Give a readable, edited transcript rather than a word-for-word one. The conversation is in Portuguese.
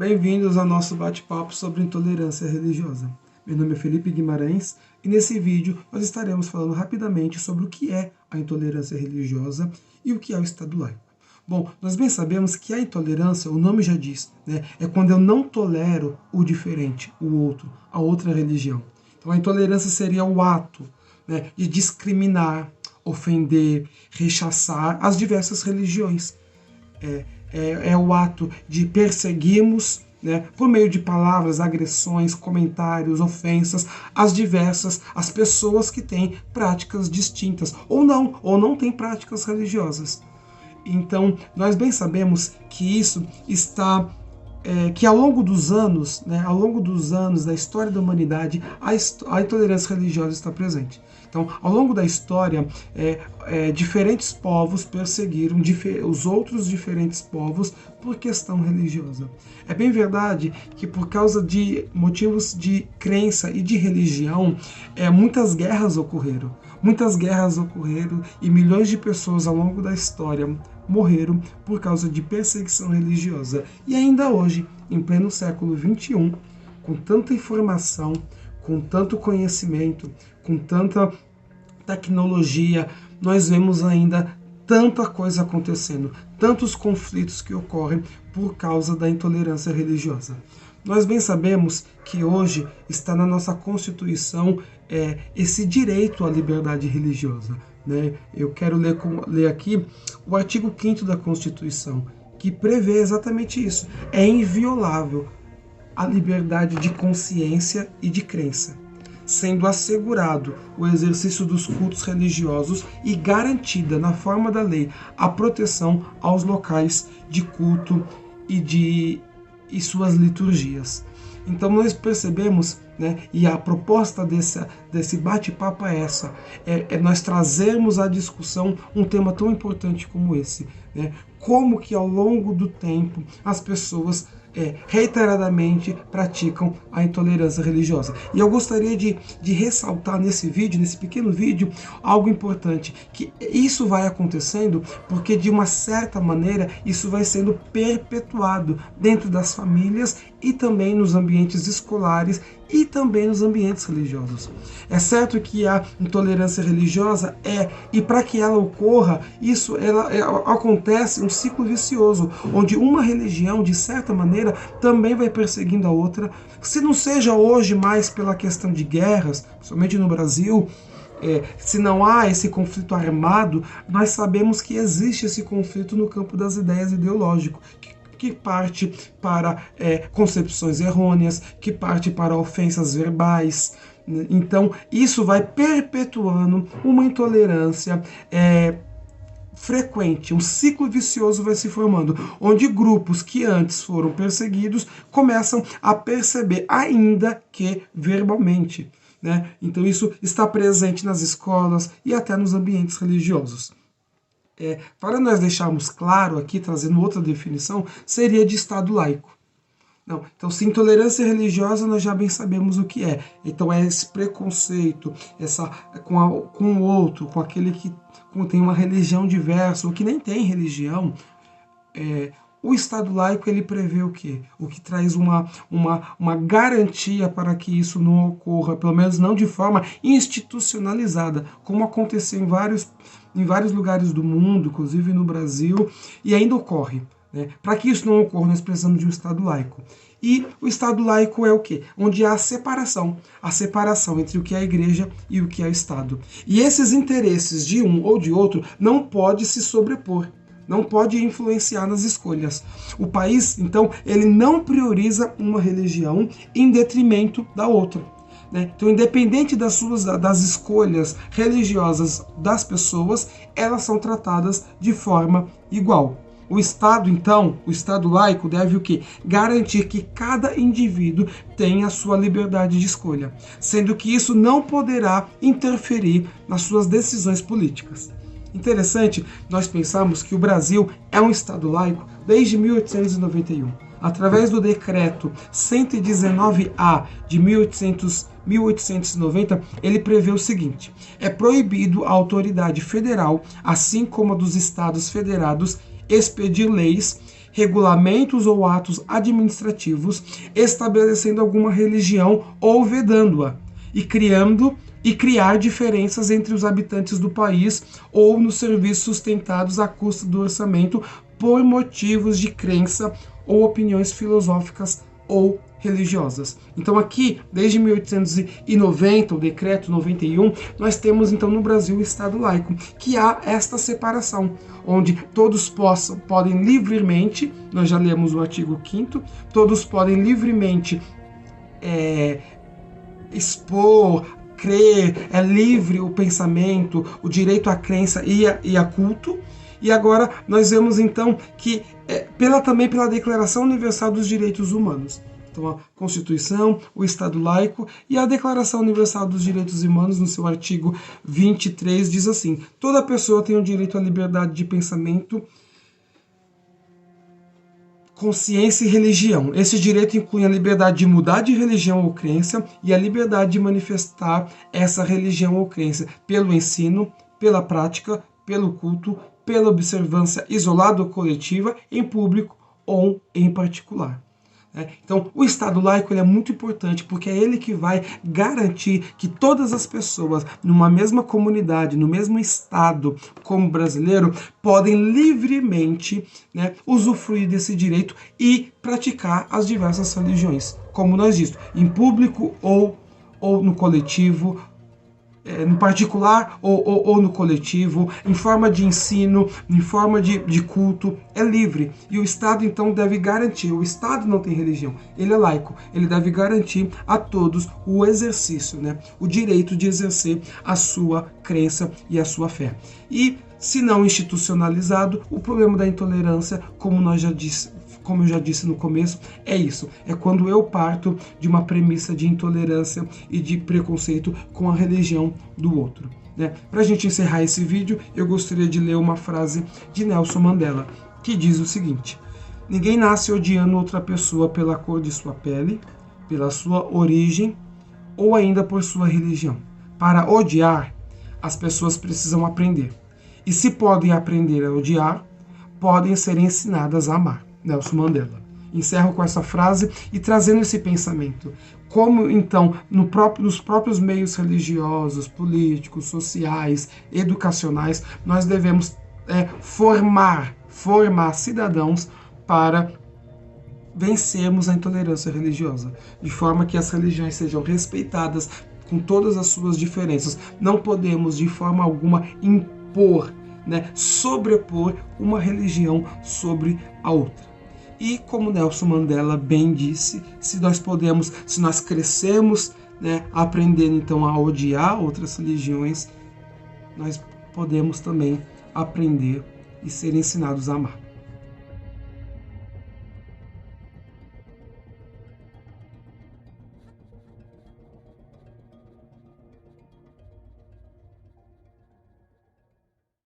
Bem-vindos ao nosso bate-papo sobre intolerância religiosa. Meu nome é Felipe Guimarães e nesse vídeo nós estaremos falando rapidamente sobre o que é a intolerância religiosa e o que é o Estado laico. Bom, nós bem sabemos que a intolerância, o nome já diz, é quando eu não tolero o diferente, o outro, a outra religião. Então a intolerância seria o ato de discriminar, ofender, rechaçar as diversas religiões. É o ato de perseguirmos, por meio de palavras, agressões, comentários, ofensas, as pessoas que têm práticas distintas, ou não têm práticas religiosas. Então, nós bem sabemos que isso está, que ao longo dos anos da história da humanidade, a intolerância religiosa está presente. Então, ao longo da história, diferentes povos perseguiram os outros diferentes povos por questão religiosa. É bem verdade que por causa de motivos de crença e de religião, muitas guerras ocorreram. E milhões de pessoas ao longo da história morreram por causa de perseguição religiosa. E ainda hoje, em pleno século XXI, com tanta informação, com tanto conhecimento, com tanta tecnologia, nós vemos ainda tanta coisa acontecendo, tantos conflitos que ocorrem por causa da intolerância religiosa. Nós bem sabemos que hoje está na nossa Constituição esse direito à liberdade religiosa. Eu quero ler aqui o artigo 5º da Constituição, que prevê exatamente isso. É inviolável a liberdade de consciência e de crença, sendo assegurado o exercício dos cultos religiosos e garantida, na forma da lei, a proteção aos locais de culto e suas liturgias. Então nós percebemos, e a proposta desse bate-papo é essa, nós trazermos à discussão um tema tão importante como esse, como que ao longo do tempo as pessoas reiteradamente praticam a intolerância religiosa. E eu gostaria de ressaltar nesse pequeno vídeo, algo importante, que isso vai acontecendo porque de uma certa maneira isso vai sendo perpetuado dentro das famílias e também nos ambientes escolares e também nos ambientes religiosos. É certo que a intolerância religiosa e para que ela ocorra, acontece um ciclo vicioso, onde uma religião, de certa maneira, também vai perseguindo a outra, se não seja hoje mais pela questão de guerras, somente no Brasil. Se não há esse conflito armado, nós sabemos que existe esse conflito no campo das ideias ideológicas, que parte para concepções errôneas, que parte para ofensas verbais. Então, isso vai perpetuando uma intolerância frequente, um ciclo vicioso vai se formando, onde grupos que antes foram perseguidos começam a perceber, ainda que verbalmente. Então, isso está presente nas escolas e até nos ambientes religiosos. Para nós deixarmos claro aqui, trazendo outra definição, seria de Estado laico. Então, se intolerância religiosa, nós já bem sabemos o que é. Então, é esse preconceito com o outro, com aquele que tem uma religião diversa, ou que nem tem religião. O Estado laico, ele prevê o quê? O que traz uma garantia para que isso não ocorra, pelo menos não de forma institucionalizada, como aconteceu em vários lugares do mundo, inclusive no Brasil, e ainda ocorre. Para que isso não ocorra, nós precisamos de um Estado laico. E o Estado laico é o quê? Onde há a separação entre o que é a Igreja e o que é o Estado. E esses interesses de um ou de outro não pode se sobrepor, não pode influenciar nas escolhas. O país, então, ele não prioriza uma religião em detrimento da outra. Então, independente das escolhas religiosas das pessoas, elas são tratadas de forma igual. O Estado, então, o Estado laico deve o quê? Garantir que cada indivíduo tenha a sua liberdade de escolha, sendo que isso não poderá interferir nas suas decisões políticas. Interessante nós pensarmos que o Brasil é um Estado laico desde 1891. Através do decreto 119A de 1890, ele prevê o seguinte: é proibido a autoridade federal, assim como a dos estados federados, expedir leis regulamentos ou atos administrativos estabelecendo alguma religião ou vedando-a, e criar diferenças entre os habitantes do país ou nos serviços sustentados à custa do orçamento por motivos de crença ou opiniões filosóficas ou religiosas. Então aqui, desde 1890, o decreto 91, nós temos então no Brasil o Estado laico, que há esta separação, onde todos podem livremente, nós já lemos o artigo 5º, todos podem livremente expor, crer, é livre o pensamento, o direito à crença e a culto. E agora nós vemos então que também pela Declaração Universal dos Direitos Humanos. Então a Constituição, o Estado laico e a Declaração Universal dos Direitos Humanos, no seu artigo 23, diz assim: toda pessoa tem o direito à liberdade de pensamento, consciência e religião. Esse direito inclui a liberdade de mudar de religião ou crença e a liberdade de manifestar essa religião ou crença pelo ensino, pela prática, pelo culto, pela observância isolada ou coletiva, em público ou em particular. Então, o Estado laico é muito importante porque é ele que vai garantir que todas as pessoas, numa mesma comunidade, no mesmo estado como brasileiro, podem livremente usufruir desse direito e praticar as diversas religiões, como nós dizemos, em público ou no coletivo, no particular ou no coletivo, em forma de ensino, em forma de culto, é livre. E o Estado então deve garantir, o Estado não tem religião, ele é laico, ele deve garantir a todos o exercício, o direito de exercer a sua crença e a sua fé. E se não institucionalizado, o problema da intolerância, como eu já disse no começo, é isso. É quando eu parto de uma premissa de intolerância e de preconceito com a religião do outro. Para a gente encerrar esse vídeo, eu gostaria de ler uma frase de Nelson Mandela, que diz o seguinte: ninguém nasce odiando outra pessoa pela cor de sua pele, pela sua origem ou ainda por sua religião. Para odiar, as pessoas precisam aprender. E se podem aprender a odiar, podem ser ensinadas a amar. Nelson Mandela. Encerro com essa frase e trazendo esse pensamento. Como, então, nos próprios meios religiosos, políticos, sociais, educacionais, nós devemos formar cidadãos para vencermos a intolerância religiosa, de forma que as religiões sejam respeitadas com todas as suas diferenças. Não podemos, de forma alguma, impor, sobrepor uma religião sobre a outra. E como Nelson Mandela bem disse, se nós crescemos, aprendendo então a odiar outras religiões, nós podemos também aprender e ser ensinados a amar.